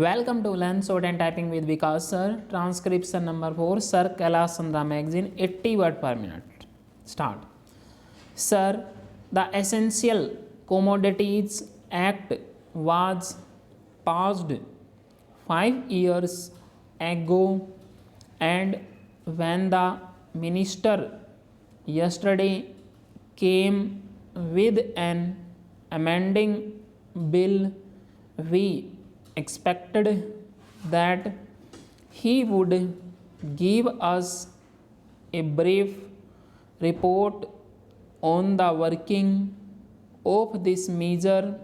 Welcome to Learn Short and Typing with VIKAS Sir. Transcription number 4. Sir Kailash Chandra magazine 80 word per minute. Start. Sir, the Essential Commodities Act was passed 5 years ago, and when the minister yesterday came with an amending bill, we expected that he would give us a brief report on the working of this measure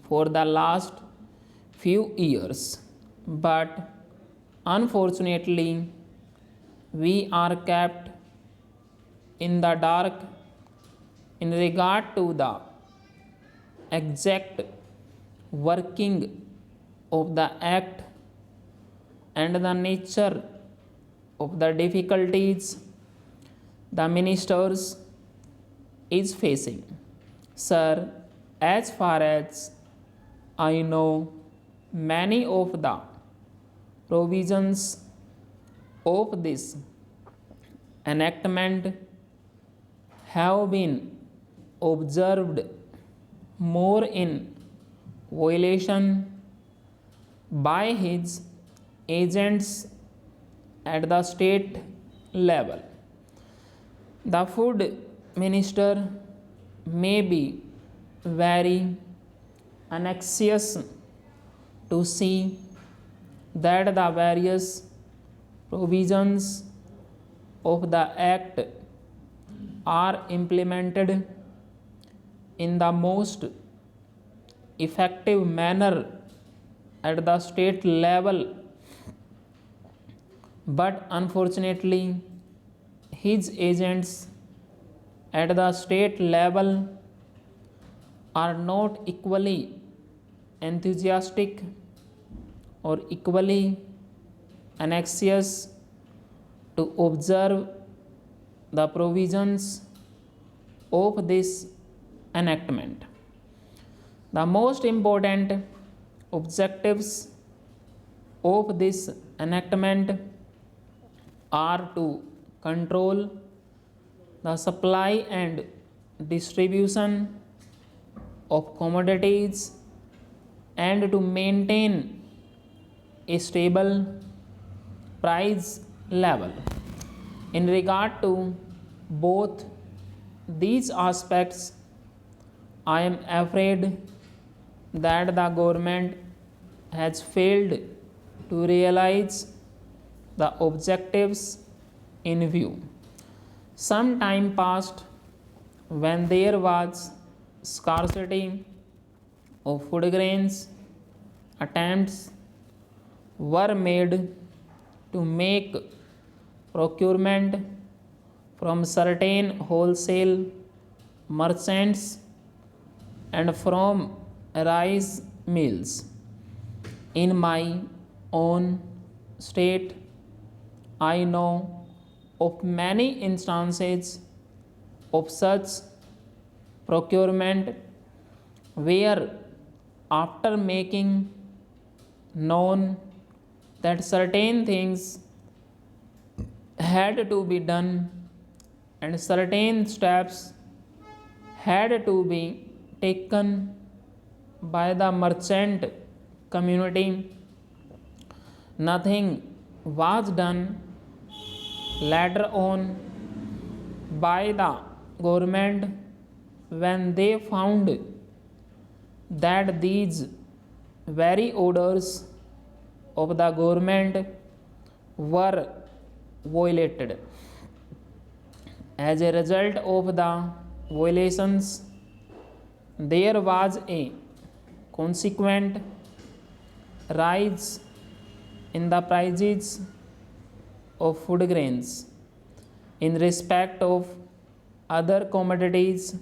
for the last few years, but unfortunately we are kept in the dark in regard to the exact working of the act and the nature of the difficulties the ministers is facing. Sir, as far as I know, many of the provisions of this enactment have been observed more in violation by his agents at the state level. The food minister may be very anxious to see that the various provisions of the act are implemented in the most effective manner at the state level, but unfortunately his agents at the state level are not equally enthusiastic or equally anxious to observe the provisions of this enactment. The most important objectives of this enactment are to control the supply and distribution of commodities and to maintain a stable price level. In regard to both these aspects, I am afraid that the government has failed to realize the objectives in view. Some time passed when there was scarcity of food grains. Attempts were made to make procurement from certain wholesale merchants and from rice mills. In my own state, I know of many instances of such procurement where, after making known that certain things had to be done and certain steps had to be taken by the merchant community, nothing was done. Later on, by the government, when they found that these very orders of the government were violated. As a result of the violations, there was a consequent rise in the prices of food grains. In respect of other commodities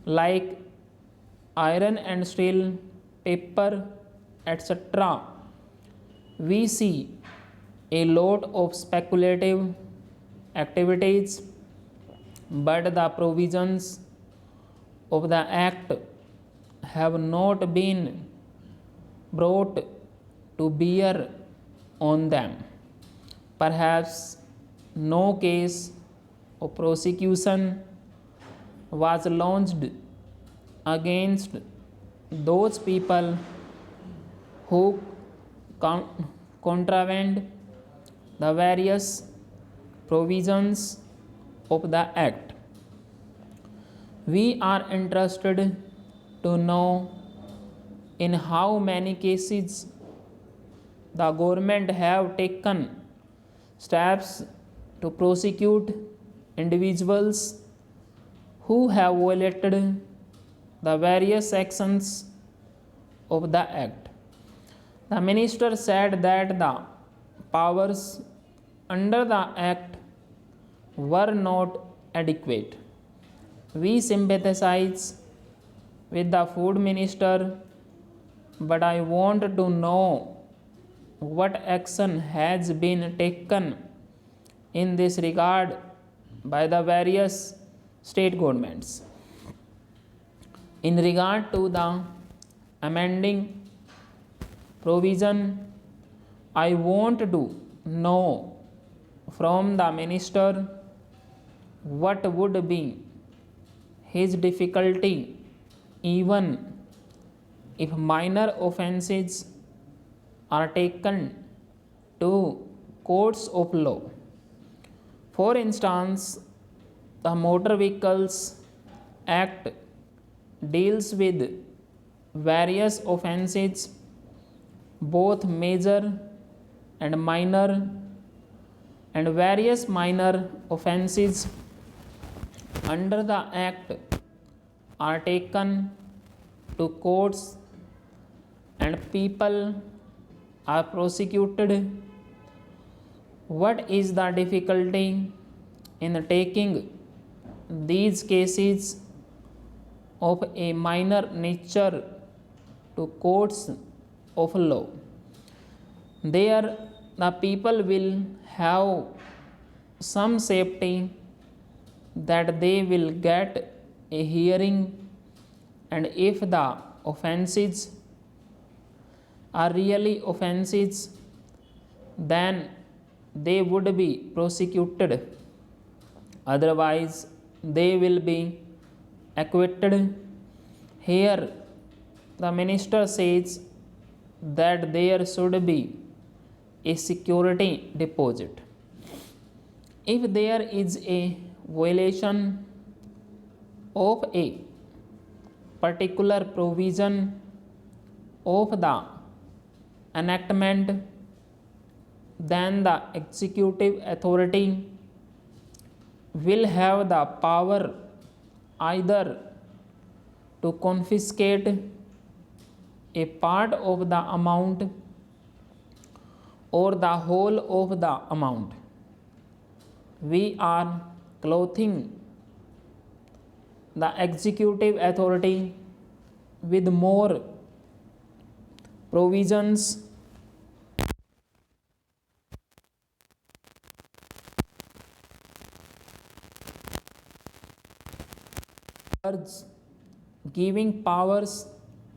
like iron and steel, paper, etc., we see a lot of speculative activities, but the provisions of the Act have not been brought to bear on them. Perhaps no case of prosecution was launched against those people who contravened the various provisions of the Act. We are interested to know in how many cases the government have taken steps to prosecute individuals who have violated the various sections of the Act. The minister said that the powers under the Act were not adequate. We sympathize with the food minister, but I want to know what action has been taken in this regard by the various state governments. In regard to the amending provision, I want to know from the minister what would be his difficulty even if minor offences are taken to courts of law. For instance, the Motor Vehicles Act deals with various offences, both major and minor, and various minor offences under the Act are taken to courts and people are prosecuted. What is the difficulty in taking these cases of a minor nature to courts of law? There, the people will have some safety that they will get a hearing, and if the offences are really offences, then they would be prosecuted. Otherwise, they will be acquitted. Here, the minister says that there should be a security deposit. If there is a violation of a particular provision of the enactment, then the executive authority will have the power either to confiscate a part of the amount or the whole of the amount. We are clothing the executive authority with more provisions giving powers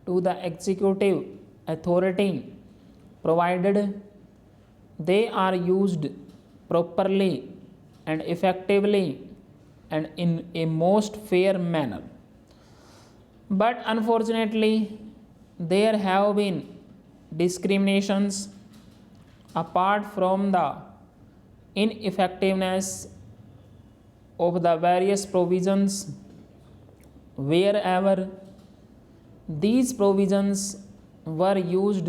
to the executive authority, provided they are used properly and effectively and in a most fair manner. But unfortunately, there have been discriminations apart from the ineffectiveness of the various provisions. Wherever these provisions were used,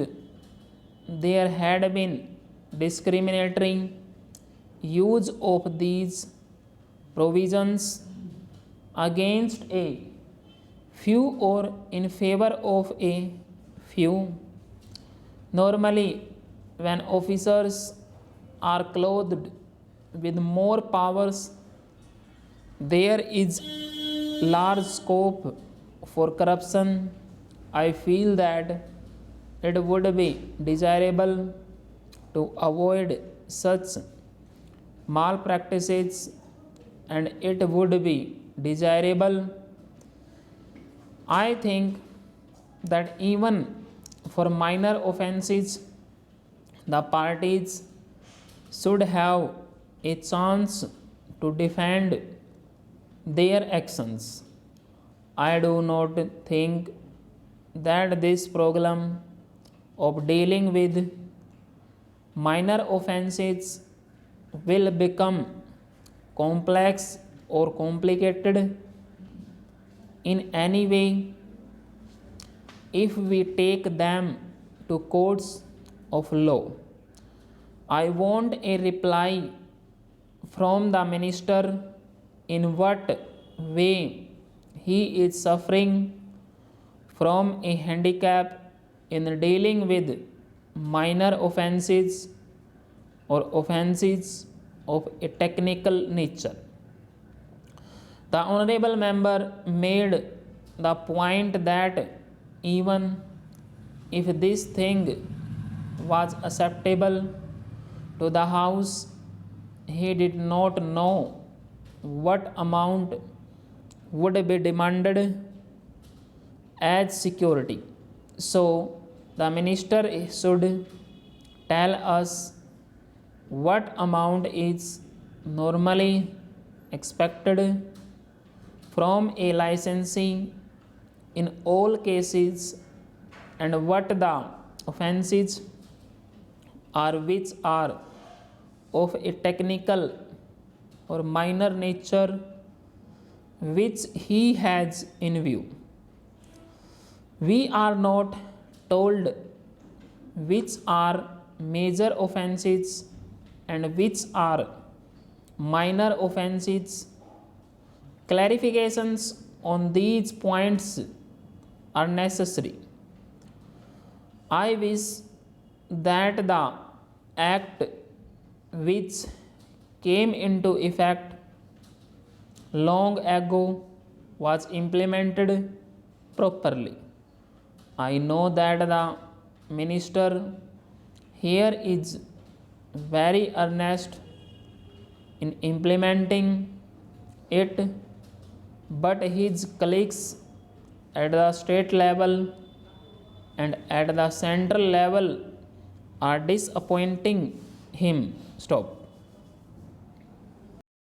there had been discriminatory use of these provisions against a few or in favor of a few. Normally, when officers are clothed with more powers, there is large scope for corruption. I feel that it would be desirable to avoid such malpractices, and it would be desirable, I think, that even for minor offences the parties should have a chance to defend their actions. I do not think that this program of dealing with minor offenses will become complex or complicated in any way if we take them to courts of law. I want a reply from the minister in what way he is suffering from a handicap in dealing with minor offenses or offenses of a technical nature. The honorable member made the point that even if this thing was acceptable to the House, he did not know what amount would be demanded as security. So, the minister should tell us what amount is normally expected from a licensee in all cases and what the offenses are which are of a technical or minor nature which he has in view. We are not told which are major offenses and which are minor offenses. Clarifications on these points are necessary. I wish that the act which came into effect long ago was implemented properly. I know that the minister here is very earnest in implementing it, but his colleagues at the state level and at the central level are disappointing him. Stop.